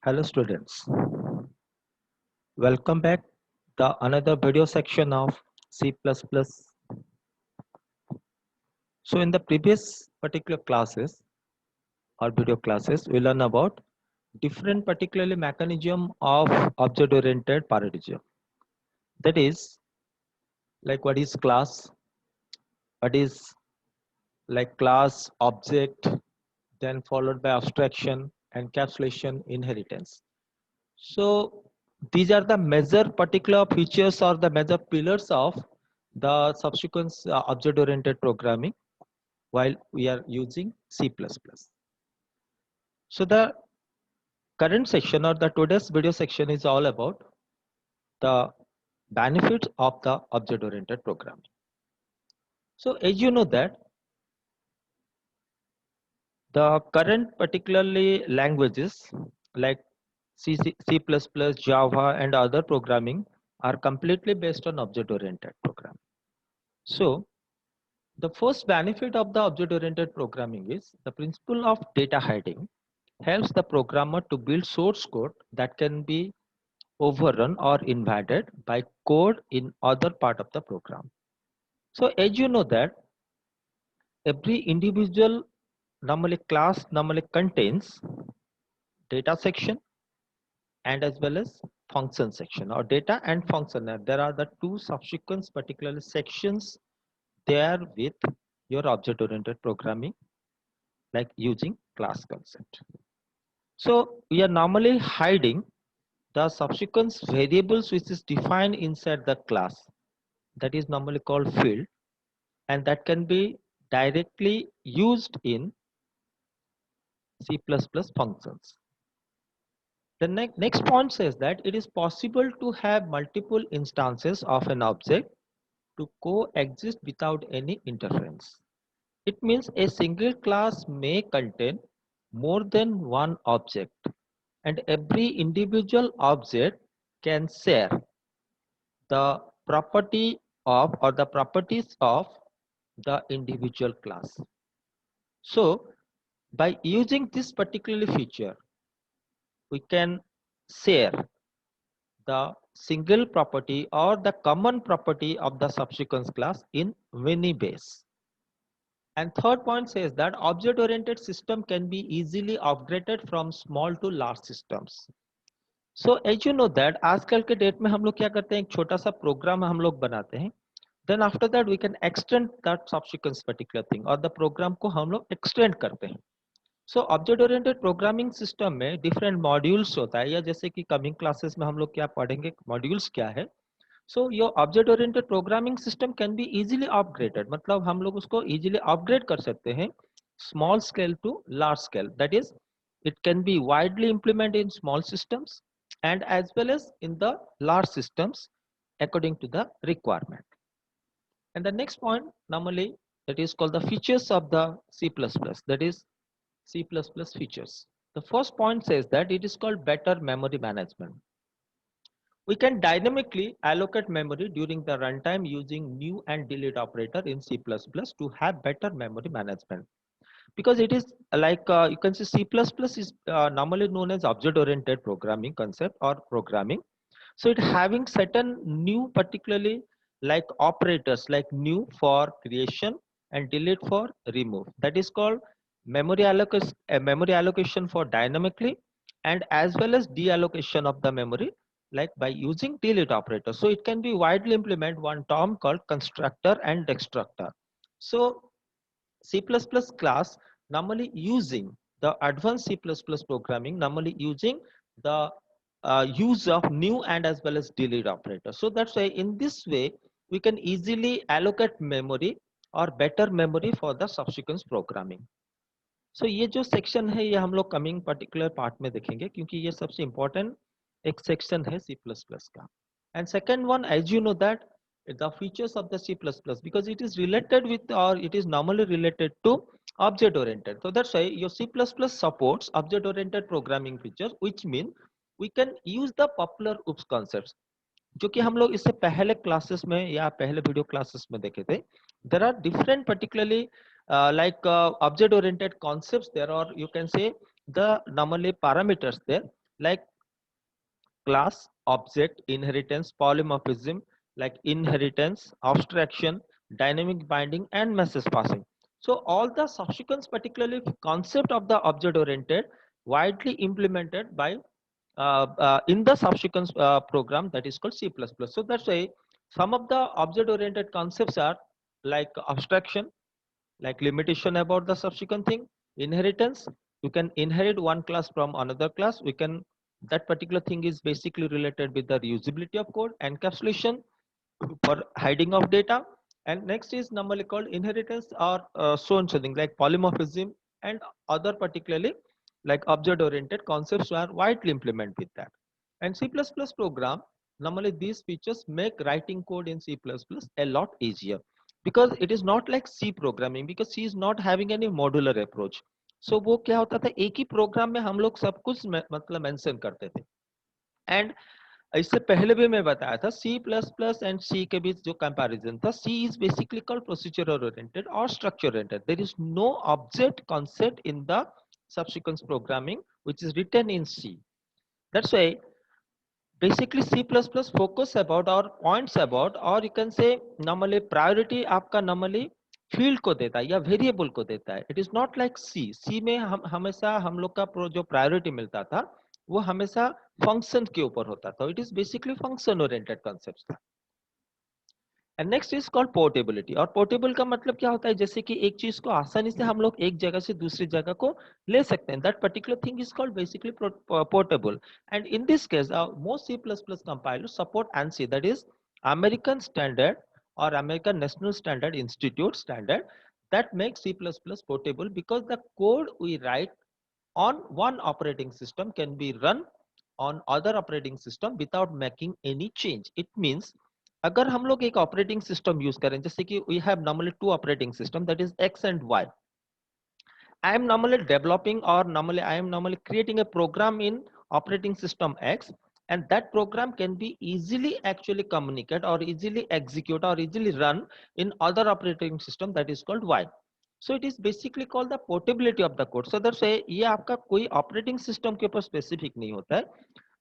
Hello students, welcome back to another video section of C++. So in the previous particular classes or video classes, we learn about different particularly mechanism of object-oriented paradigm. That is like what is class, what is like class, object, then followed by abstraction, encapsulation, inheritance. So these are the major particular features or the major pillars of the subsequent object-oriented programming while we are using C++. So the current section or the today's video section is all about the benefits of the object-oriented programming. So as you know that the current particularly languages like C++, Java and other programming are completely based on object-oriented programming. So the first benefit of the object-oriented programming is the principle of data hiding helps the programmer to build source code that can be overrun or invaded by code in other part of the program. So as you know that every individual normally class normally contains data section and as well as function section or data and function. There are the two subsequent particular sections there with your object-oriented programming like using class concept. So we are normally hiding the subsequent variables which is defined inside the class that is normally called field and that can be directly used in C++ functions. The next point says that it is possible to have multiple instances of an object to coexist without any interference. It means a single class may contain more than one object and every individual object can share the property of or the properties of the individual class. So by using this particular feature, we can share the single property or the common property of the subsequent class in many ways. And third point says that object-oriented system can be easily upgraded from small to large systems. So as you know that आजकल के date में हम लोग क्या करते हैं एक छोटा सा प्रोग्राम हम लोग बनाते हैं then after that we can extend that subsequent particular thing और the program को हम लोग extend करते हैं. So object oriented programming system में डिफरेंट मॉड्यूल्स होता है या जैसे कि कमिंग क्लासेस में हम लोग क्या पढ़ेंगे मॉड्यूल्स क्या है. So your object oriented programming system can be easily upgraded मतलब हम लोग उसको इजीली अपग्रेड कर सकते हैं small scale to large scale that is it can be widely implemented in small systems and as well as in the large systems according to the requirement. And the next point normally that is called the features of the C++, that is C++ features. The first point says that it is called better memory management. We can dynamically allocate memory during the runtime using new and delete operator in C++ to have better memory management. Because it is like you can say C++ is normally known as object-oriented programming concept or programming. So it having certain new particularly like operators like new for creation and delete for remove. That is called memory allocation for dynamically and as well as deallocation of the memory like by using delete operator. So it can be widely implement one term called constructor and destructor. So C++ class normally using the advanced C++ programming normally using the use of new and as well as delete operator. So that's why in this way we can easily allocate memory or better memory for the subsequent programming. So ये जो section है ये हम लोग coming particular part में देखेंगे क्योंकि ये सबसे important एक section है C++ का. And second one, as you know that the features of the C++ because it is related with or it is normally related to object oriented. So that's why your C++ supports object oriented programming features which mean we can use the popular OOPS concepts जो कि हम लोग इससे पहले classes में या पहले video classes में देखे थे. There are different particularly like object oriented concepts there or you can say the normally parameters there like class, object, inheritance, polymorphism, like inheritance, abstraction, dynamic binding, and message passing. So all the subsequent, particularly concept of the object oriented, widely implemented by in the subsequent program that is called C++. So that's why some of the object oriented concepts are like abstraction, like limitation about the subsequent thing, inheritance. You can inherit one class from another class. We can, that particular thing is basically related with the reusability of code, encapsulation for hiding of data, and next is normally called inheritance or so and so thing like polymorphism and other particularly like object oriented concepts are widely implemented with that. And C++ program, normally these features make writing code in C++ a lot easier because it is not like C programming, because C is not having any modular approach. So वो क्या होता था, एक ही programme में हम लोग सब कुछ मतलब मेंशन करते थे. एंड इससे पहले भी मैं बताया था C plus plus and C के बीच जो कंपैरिजन था, C is basically called procedure oriented और structure oriented. There is no object concept in the subsequent programming which is written in C. That's why basically C++ focus about or points about, or you can say normally priority आपका normally field को देता है या variable को देता है. It is not like सी. सी में हम हमेशा हम लोग का जो प्रायोरिटी मिलता था वो हमेशा फंक्शन के ऊपर होता था. It is basically function oriented concept था. And next is called portability. और पोर्टेबल का मतलब क्या होता है, जैसे कि एक चीज को आसानी से हम लोग एक जगह से दूसरी जगह को ले सकते हैं. That particular thing is called basically portable. And in this case most C++ compilers support ANSI, that is American Standard or American National Standard Institute standard, that makes C++ portable because the code we write on one operating system can be run on other operating system without making any change. It means अगर हम लोग एक operating system use करें, जैसे कि we have normally two operating system that is X and Y. I am normally developing or normally I am normally creating a program in operating system X, and that program can be easily actually communicate or easily execute or easily run in other operating system that is called Y. So it is basically called the portability of the code. So that's why ये आपका कोई operating system के ऊपर specific नहीं होता है.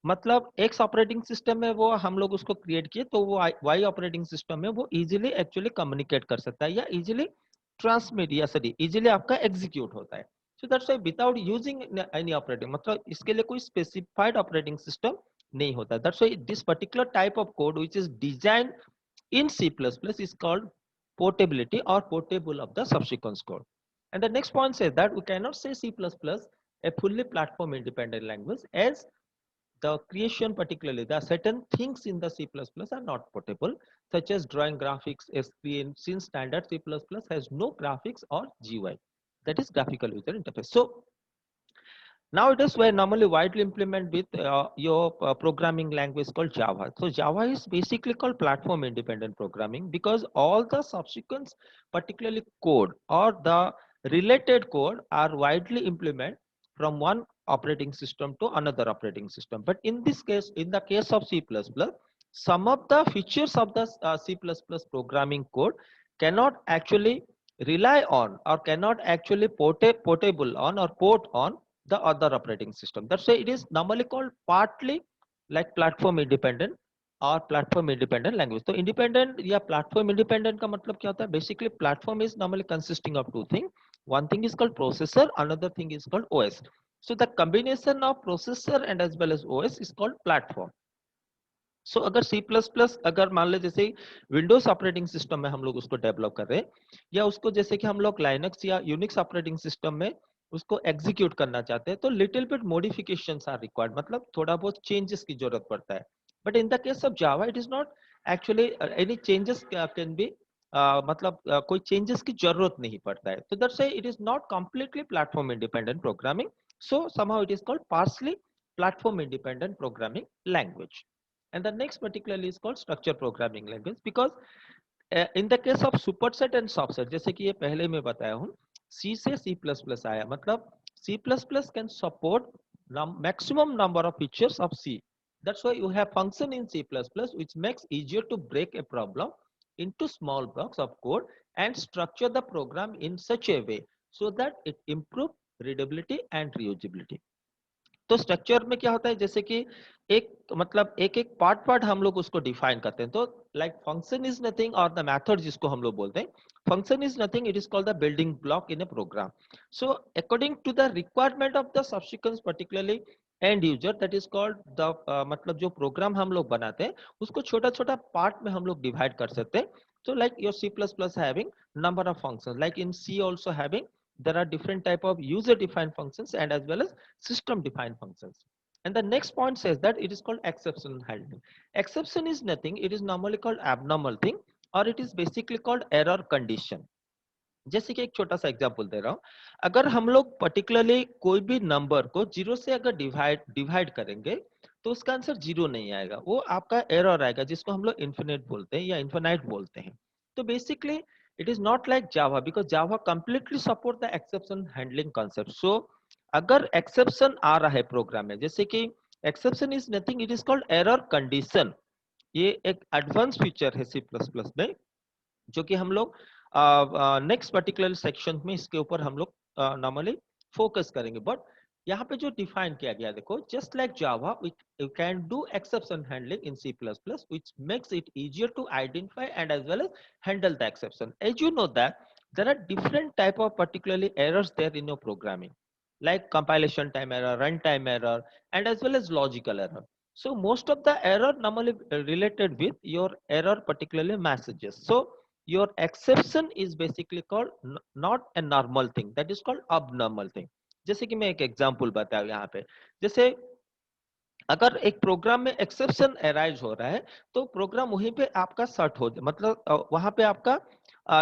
मतलब x operating system में वो हम लोग उसको क्रिएट किए तो वो वाई ऑपरेटिंग सिस्टम में वो इजीली एक्चुअली कम्युनिकेट कर सकता है या इजीली ट्रांसमिट या सॉरी इजीली आपका एग्जीक्यूट होता है. So that's why without using any operating, मतलब इसके लिए कोई स्पेसिफाइड ऑपरेटिंग सिस्टम नहीं होता. That's why this particular type of code which is design in C++ is called portability or portable of the subsequent code. And the next point says that we cannot say C++ a fully platform independent language, as the creation, particularly the certain things in the C++ are not portable, such as drawing graphics, SPN, since standard C++ has no graphics or GUI, that is graphical user interface. So now it is where normally widely implement with your programming language called Java. So Java is basically called platform independent programming because all the subsequent, particularly code or the related code, are widely implemented from one operating system to another operating system. But in this case, in the case of C++, some of the features of the C++ programming code cannot actually rely on or cannot actually portable on or port on the other operating system. That's why it is normally called partly like platform independent or platform independent language. So independent या platform independent का मतलब क्या होता है? Basically platform is normally consisting of two things. One thing is called processor, another thing is called OS. So the combination of processor and as well as OS is called platform. सो अगर C++ अगर मान ले जैसे Windows operating system में हम लोग उसको develop कर रहे हैं, या उसको जैसे कि हम लोग लाइनक्स या यूनिक्स ऑपरेटिंग सिस्टम में उसको एग्जीक्यूट करना चाहते हैं, तो little bit modifications are required, मतलब थोड़ा बहुत चेंजेस की जरूरत पड़ता है. But in the case of Java it is not actually any changes can be मतलब कोई चेंजेस की जरूरत नहीं पड़ता है. तो that's why it is not completely platform independent programming. So somehow it is called partially platform independent programming language. And the next particularly is called structure programming language because in the case of superset and subset, जैसे कि ये पहले मैं बताया हूँ, C से C++ आया, मतलब C++ can support maximum number of features of C. That's why you have function in C++ which makes easier to break a problem into small blocks of code and structure the program in such a way so that it improves readability and reusability. तो structure में क्या होता है, जैसे कि एक मतलब एक एक पार्ट हम लोग उसको डिफाइन करते हैं। तो लाइक फंक्शन इज नथिंग, और द मेथड जिसको हम लोग बोलते हैं, function is nothing, it is called the building block in a program. So according to the requirement of the subsequence particularly and user, that is called the मतलब जो programme हम लोग बनाते हैं उसको छोटा छोटा पार्ट में हम लोग डिवाइड कर सकते हैं। So like your C++ having number of functions, like in C also having, there are different type of user defined functions and as well as system defined functions. And the next point says that it is called exception handling. Exception is nothing, it is normally called abnormal thing, or it is basically called error condition. जैसे कि एक छोटा सा example दे रहा हूं, अगर हम लोग पर्टिकुलरली कोई भी नंबर को जीरो से अगर डिवाइड करेंगे तो उसका आंसर जीरो नहीं आएगा, वो आपका एरर आएगा, जिसको हम लोग इन्फिनिट बोलते हैं या इन्फिनाइट बोलते हैं। तो basically it is not like Java, because Java completely support the exception handling concept. So अगर एक्सेप्शन आ रहा है प्रोग्राम में, जैसे कि exception is nothing, it is called error condition. ये एक एडवांस फीचर है सी प्लस प्लस में, जो कि हम लोग नेक्स्ट पर्टिकुलर सेक्शन में इसके ऊपर हम लोग नॉर्मली फोकस करेंगे। बट यहाँ पे जो डिफाइन किया गया, देखो, just like Java you can do exception handling in C plus plus, which makes it easier to identify and as well as handle the exception. As you know that there are different type of particularly errors there in your programming, like compilation time error, runtime error, and as well as logical error. So most of the error normally related with your error particularly messages. So your exception is basically called not a normal thing, that is called abnormal thing. जैसे कि मैं एक example बताऊं यहाँ पे, जैसे अगर एक प्रोग्राम में एक्सेप्शन अराइज हो रहा है तो प्रोग्राम वहीं पे आपका शट हो, मतलब वहां पे आपका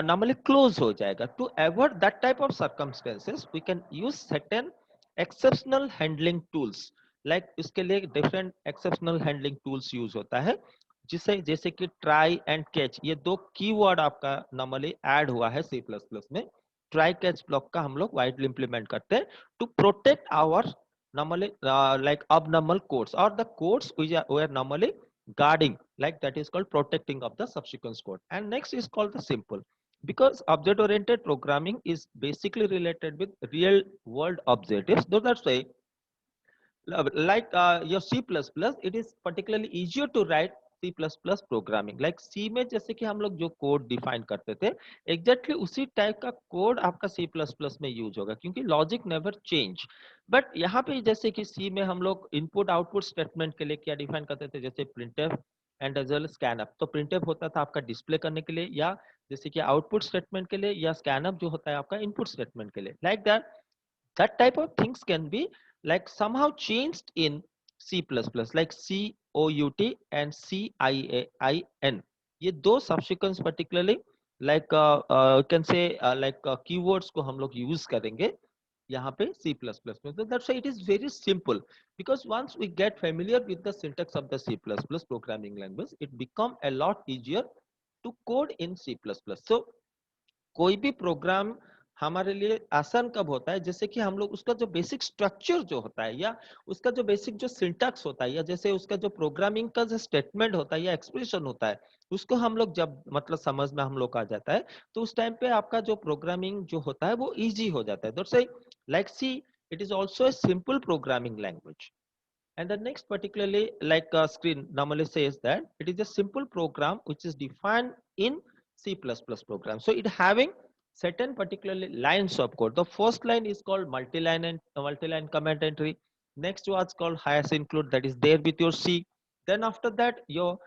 नॉर्मली क्लोज हो जाएगा। To avoid that type of circumstances we can use certain exceptional handling tools. Like इसके लिए different exceptional handling tools use होता है, जिसे जैसे कि ट्राई एंड कैच, ये दो कीवर्ड आपका नॉर्मली ऐड हुआ है सी प्लस प्लस में। ट्राई कैच ब्लॉक का हम लोग वाइडली इंप्लीमेंट करते हैं to protect our normally like abnormal codes, or the codes which are were normally guarding, like that is called protecting of the subsequent code. And next is called the simple, because object oriented programming is basically related with real world objectives. So that's why like your C++, it is particularly easier to write C++ programming. Like C में जैसे कि हम लोग जो code define करते थे, exactly उसी type का कोड आपका C++ में यूज होगा, क्योंकि लॉजिक नेवर चेंज। बट यहाँ पे जैसे कि सी में हम लोग इनपुट आउटपुट स्टेटमेंट के लिए क्या डिफाइन करते थे, जैसे printf and as well scanf. तो प्रिंटफ होता था आपका डिस्प्ले करने के लिए, या जैसे कि आउटपुट स्टेटमेंट के लिए, या स्कैनअप जो होता है आपका इनपुट स्टेटमेंट के लिए। Like that that type of things can be like somehow changed in C++, like COUT and CIAIN. ये दो subsequence particularly like you can say like keywords को हम लोग use करेंगे यहाँ पे C++ में। So that's why it is very simple, because once we get familiar with the syntax of the C++ programming language, it become a lot easier to code in C++. So कोई भी programme हमारे लिए आसान कब होता है, जैसे कि हम लोग उसका जो बेसिक स्ट्रक्चर जो होता है, या उसका जो बेसिक जो सिंटैक्स होता है, या जैसे उसका जो प्रोग्रामिंग का जो स्टेटमेंट होता है या एक्सप्रेशन होता है, उसको हम लोग जब मतलब समझ में हम लोग आ जाता है, तो उस टाइम पे आपका जो प्रोग्रामिंग जो होता है वो इजी हो जाता है। That's like see it is also a simple programming language. And the next particularly like screen normally says that it is a simple program which is defined in C++ program. So it having certain particularly lines of code. The first line is called multi-line and multi-line comment entry. Next was called hash include, that is there with your C. Then after that your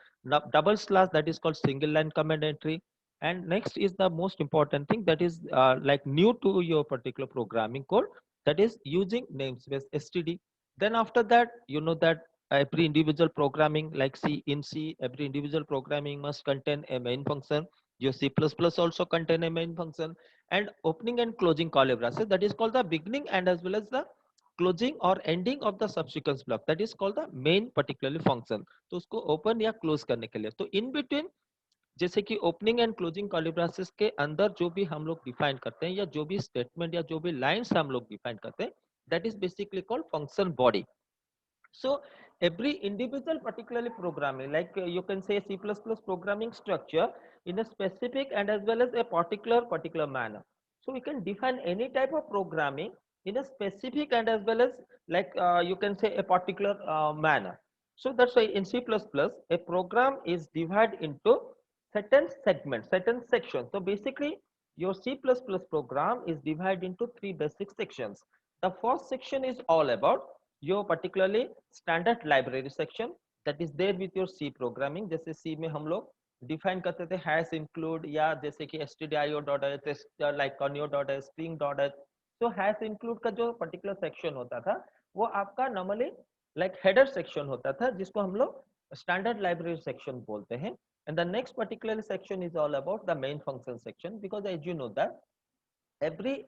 double slash, that is called single line comment entry. And next is the most important thing, that is like new to your particular programming code, that is using namespace std. Then after that, you know that every individual programming like C, in C, every individual programming must contain a main function. Your C++ also contain a main function, and opening and closing calibrations, that is called the beginning and as well as the closing or ending of the subsequence block, that is called the main particularly function. तो उसको open या close करने के लिए, तो in between जैसे कि opening and closing कॉलिब्रासिस के अंदर जो भी हम लोग डिफाइन करते हैं, या जो भी स्टेटमेंट या जो भी लाइंस हम लोग डिफाइन करते हैं, that is basically called function body. So every individual particularly programming, like you can say C++ programming structure in a specific and as well as a particular manner. So we can define any type of programming in a specific and as well as like you can say a particular manner. So that's why in C++, a program is divided into certain segments, certain sections. So basically, your C++ program is divided into three basic sections. The first section is all about your particularly standard library section that is there with your C programming. जैसे C में हम लोग define करते थे hash include या जैसे कि stdio.h like conio.h string.h. तो हैश इंक्लूड का जो पर्टिकुलर सेक्शन होता था वो आपका नॉर्मली लाइक हेडर सेक्शन होता था जिसको हम लोग स्टैंडर्ड लाइब्रेरी सेक्शन बोलते हैं. And the next particular section is all about the main function section, because as you know that every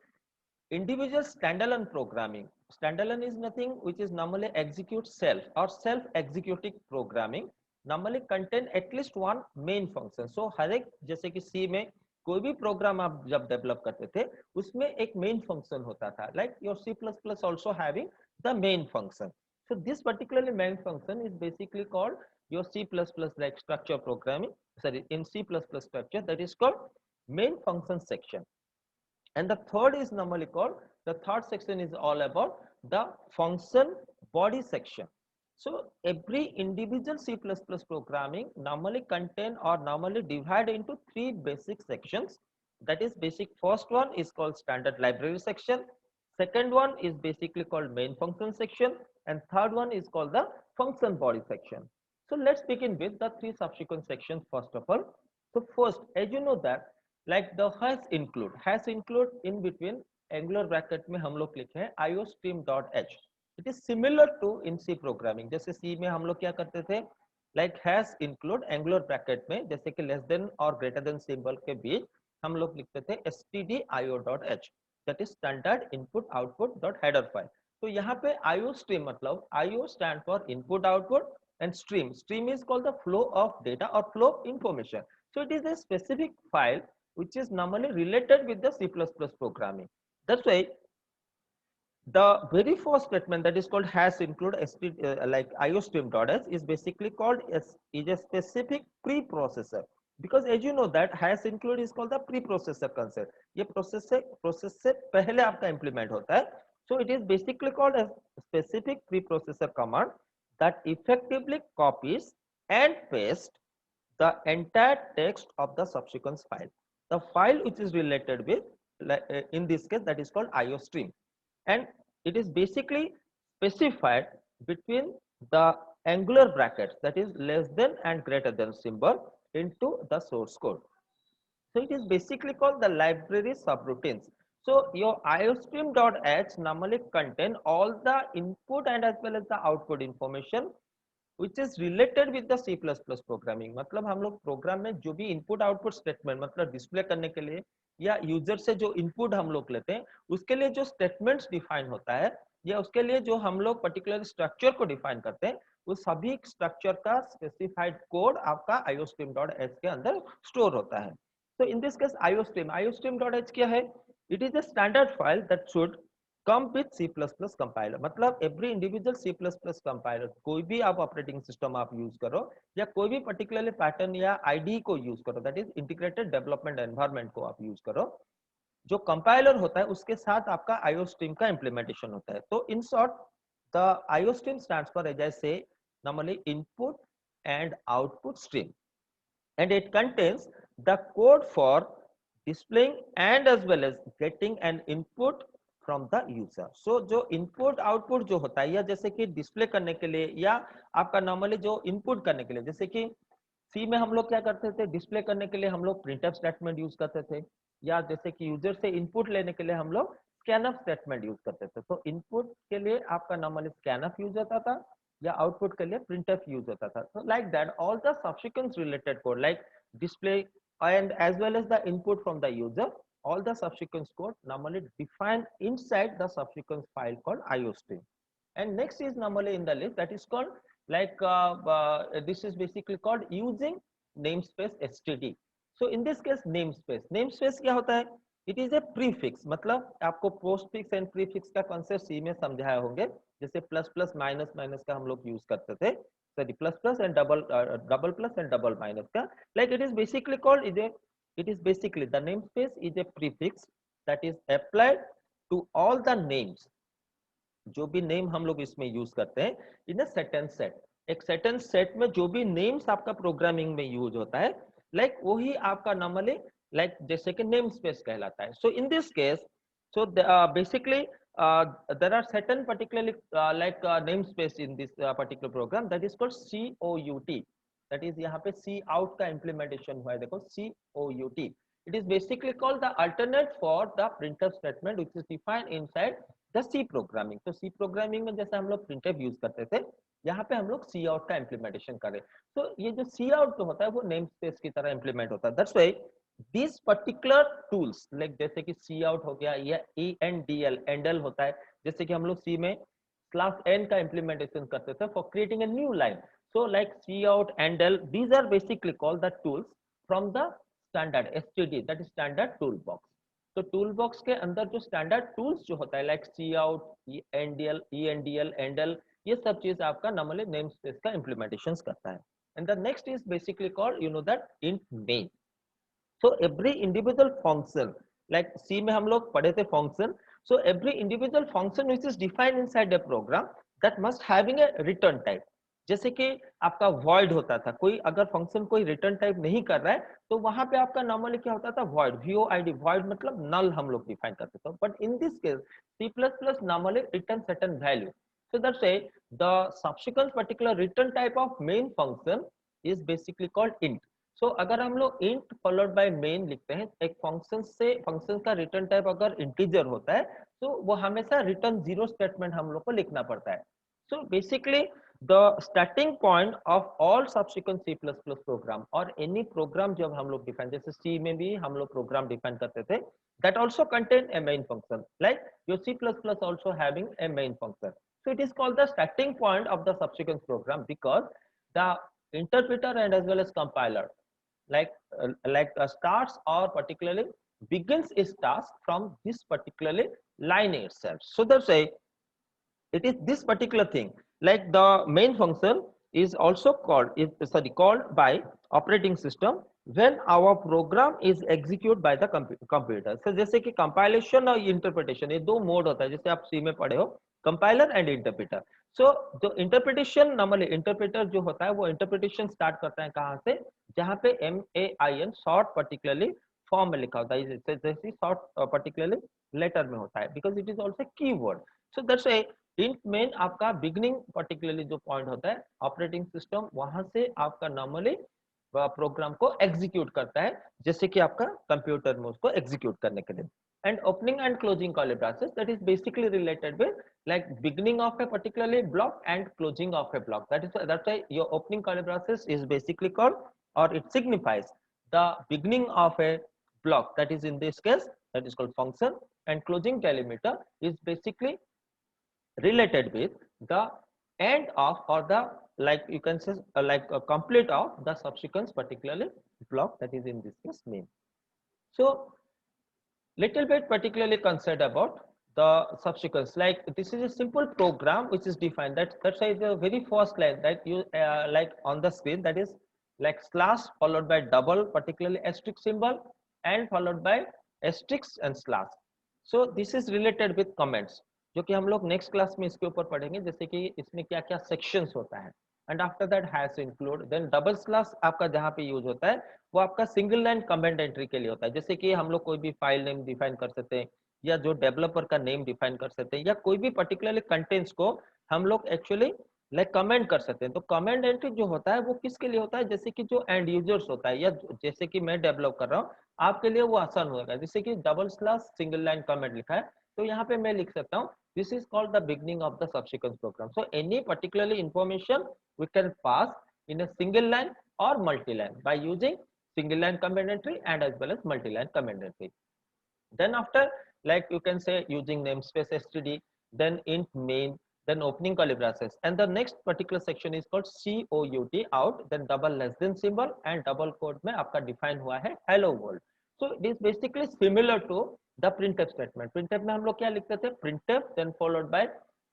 individual standalone programming, standalone is nothing which is normally execute self or self executing programming normally contain at least one main function. So हर एक जैसे कि C में कोई भी programme आप जब develop करते थे उसमें एक मेन फंक्शन होता था, like your C++ also having the main function. So this particularly main function is basically called your C++ like structure programming, sorry, in C++ structure, that is called main function section. And the third is normally called, the third section is all about the function body section. So every individual C++ programming normally contain or normally divide into three basic sections. That is basic, first one is called standard library section, second one is basically called main function section, and third one is called the function body section. So let's begin with the three subsequent sections first of all. So first, as you know that like the has include in between angular bracket में हम लोग लिखे हैं iostream.h. It is similar to in C programming. जैसे C में हम लोग क्या करते थे, like has include angular bracket में जैसे कि less than और greater than symbol के बीच हम लोग लिखते थे stdio.h, that is standard input output dot header file. तो यहाँ पे iostream मतलब io stand for input output and stream is called the flow of data or flow of information. So it is a specific file which is normally related with the C++ programming. That's why the very first statement that is called has include like iostream.h is basically called is a specific preprocessor, because as you know that has include is called the preprocessor concept. ये process से पहले आपका implement होता है. So it is basically called a specific preprocessor command that effectively copies and pastes the entire text of the subsequent file. The file which is related with, in this case, that is called iostream, and it is basically specified between the angular brackets, that is less than and greater than symbol, into the source code. So it is basically called the library subroutines. So your iostream.h normally contain all the input and as well as the output information which is related with the C++ programming. मतलब हम लोग programme में जो भी input output statement मतलब display करने के लिए या यूजर से जो इनपुट हम लोग लेते हैं उसके लिए जो स्टेटमेंट्स डिफाइन होता है या उसके लिए जो हम लोग पर्टिकुलर स्ट्रक्चर को डिफाइन करते हैं उस सभी स्ट्रक्चर का स्पेसिफाइड कोड आपका iostream.h के अंदर स्टोर होता है. So in this case iostream.h क्या है? It is a standard file that should come with C++ compiler. मतलब every individual C++ compiler, कोई भी आप ऑपरेटिंग सिस्टम आप यूज करो या कोई भी पर्टिकुलरली पैटर्न या आईडी को यूज करो, that is integrated development environment को आप यूज करो, जो कंपाइलर होता है उसके साथ आपका iostream का इम्प्लीमेंटेशन होता है. तो in short the iostream stands for, as I say, normally input and output stream, and it contains the code for displaying and as well as getting an input from the user. So जो input output जो होता है या जैसे कि display करने के लिए या आपका नॉर्मली जो इनपुट करने के लिए, जैसे कि सी में हम लोग क्या करते थे, डिस्प्ले करने के लिए हम लोग प्रिंटफ स्टेटमेंट यूज करते थे, या जैसे कि यूजर से इनपुट लेने के लिए हम लोग स्कैनफ स्टेटमेंट यूज करते थे. तो इनपुट के लिए आपका नॉर्मली स्कैनफ यूज होता था या आउटपुट के लिए प्रिंटफ यूज होता था. So like that all the subsequent related code like display and as well as the input from the user, all the subsequent code normally defined inside the subsequent file called iostream. And next is normally in the list that is called like this is basically called using namespace std. So in this case namespace क्या होता है? It is a prefix. मतलब आपको postfix and prefix का concept C में समझाए होंगे, जैसे प्लस प्लस माइनस माइनस का हम लोग यूज करते थे, sorry plus plus and double plus and double minus का, like it is basically called it is basically the namespace is a prefix that is applied to all the names जो भी name हम लोग इसमें use करते हैं इन a set and set, एक set and set में जो भी नेम्स आपका प्रोग्रामिंग में यूज होता है लाइक वही आपका नॉर्मली लाइक जैसे कि नेम स्पेस कहलाता है. So in this case, so basically there are certain particularly like namespace in this particular program that is called COUT. that is यहाँ पे C out का implementation हुआ है, देखो COUT. It is basically called the alternate for the printf statement which is defined inside the C programming. तो C programming में जैसे हम लोग printf यूज करते थे, यहाँ पे हम लोग C out का implementation करें. तो ये जो C out जो होता है वो namespace की तरह implement होता है. That's why these particular tools like जैसे कि C out हो गया या ENDL एंडल होता है, जैसे कि हम लोग C में /n का implementation करते थे for creating a new line. So like C out, endl, these are basically called the tools from the standard STD, that is standard toolbox. तो toolbox के अंदर जो standard tools जो होता है like C out, ENDL, endl, ये सब चीज आपका normally namespace का implementations करता है. And the next is basically called you know that int main. So every individual function like C में हम लोग पढ़े थे function. So every individual function which is defined inside a program that must having a return type. जैसे कि आपका void होता था, कोई अगर फंक्शन कोई रिटर्न टाइप नहीं कर रहा है तो वहां पे आपका नॉर्मली क्या होता था void, void, void मतलब null हम लोग डिफाइन करते थे. But in this case C++ normally return certain value. So that's why the subsequent particular return type of main function is basically called int. So अगर हम लोग int followed by main लिखते हैं, एक फंक्शन से function का return type अगर integer होता है तो वो हमेशा रिटर्न जीरो स्टेटमेंट हम लोग को लिखना पड़ता है. So basically the starting point of all subsequent C++ program or any program जब हम लोग डिफाइन, जैसे C में भी हम लोग प्रोग्राम डिफाइन करते थे, that also contain a main function like your C++ also having a main function. So it is called the starting point of the subsequent program because the interpreter and as well as compiler starts or particularly begins its task from this particularly line itself. So that's why it is this particular thing like the main function is also called called by operating system when our program is executed by the computer. So जैसे कि compilation और interpretation ये दो mode होता है, जैसे आप C में पढ़े हो compiler and interpreter. So जो interpretation normally interpreter जो होता है वो interpretation start करता है कहाँ से, जहाँ पे MAIN short particularly फॉर्म में लिखा होता है, जैसे शॉर्ट particularly लेटर में होता है because it is also keyword. So that's why int main आपका बिगनिंग पर्टिकुलरली जो पॉइंट होता है ऑपरेटिंग सिस्टम वहां से आपका नॉर्मली प्रोग्राम को एग्जीक्यूट करता है, जैसे कि आपका कंप्यूटर में उसको एग्जीक्यूट करने के लिए. And opening and closing curly braces that is basically related with like beginning of a particularly block and closing of a block. That's why your opening curly braces is basically called or it signifies the beginning of a block, that is in this case that is called function, and closing delimiter is basically related with the end of or the like you can say like a complete of the subsequence particularly block, that is in this case main. So little bit particularly concerned about the subsequence, like this is a simple program which is defined, that's why the very first line that you like on the screen, that is like slash followed by double particularly asterisk symbol and followed by asterisk and slash. So this is related with comments जो कि हम लोग next class में इसके ऊपर पढ़ेंगे, जैसे कि इसमें क्या क्या सेक्शंस होता है. And after that hash include, then double slash आपका जहाँ पे यूज होता है वो आपका सिंगल लाइन कमेंट एंट्री के लिए होता है, जैसे कि हम लोग कोई भी फाइल नेम डिफाइन कर सकते हैं या जो डेवलपर का नेम डिफाइन कर सकते हैं या कोई भी पर्टिकुलरली कंटेंट्स को हम लोग एक्चुअली लाइक कमेंट कर सकते हैं. तो कमेंट एंट्री जो होता है वो किसके लिए होता है, जैसे कि जो एंड यूजर्स होता है या जैसे कि मैं डेवलप कर रहा हूँ आपके लिए वो आसान होगा, जैसे कि double slash single line comment लिखा है तो यहाँ पे मैं लिख सकता हूँ this is called the beginning of the subsequence program. So any particularly information we can pass in a single line or multi-line by using single line comment entry and as well as multi-line comment entry. Then after like you can say using namespace std, then int main, then opening curly braces, and the next particular section is called COUT out, then double less than symbol and double quote में आपका define हुआ है hello world. So it is basically similar to the printf statement. printf में हम लोग क्या लिखते थे, printf then followed by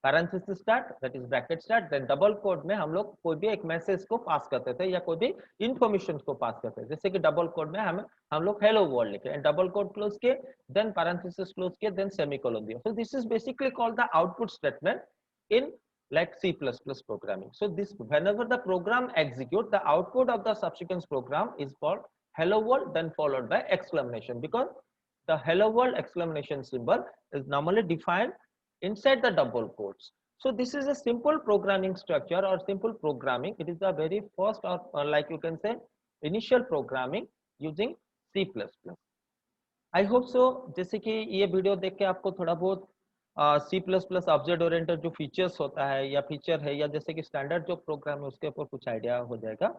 parenthesis start, that is bracket start, then double quote में हम लोग कोई भी एक मैसेज को पास करते थे या कोई भी इंफॉर्मेशन को पास करते थे, जैसे कि डबल कोट में हम लोग हेलो वर्ल्ड लिखे एंड डबल कोट क्लोज किए, देन पैरेंथेसिस क्लोज किए, देन सेमीकोलन दिया. So this is basically called the output statement in like C++ programming. So this, whenever the program execute, the output of the subsequent program is called hello world, then followed by exclamation, because the hello world exclamation symbol is normally defined inside the double quotes. So this is a simple programming structure or simple programming. It is the very first or like you can say initial programming using C++. I hope so जैसे कि ये video देख के आपको थोड़ा बहुत C plus plus object oriented जो features होता है या फीचर है या जैसे कि स्टैंडर्ड जो प्रोग्राम है उसके ऊपर कुछ आइडिया हो जाएगा.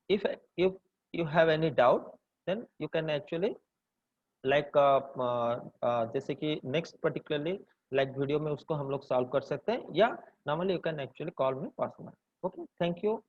If if you have any doubt then you can actually like जैसे कि नेक्स्ट पर्टिकुलरली लाइक वीडियो में उसको हम लोग सॉल्व कर सकते हैं, या normally you can actually call me personal. Okay, thank you.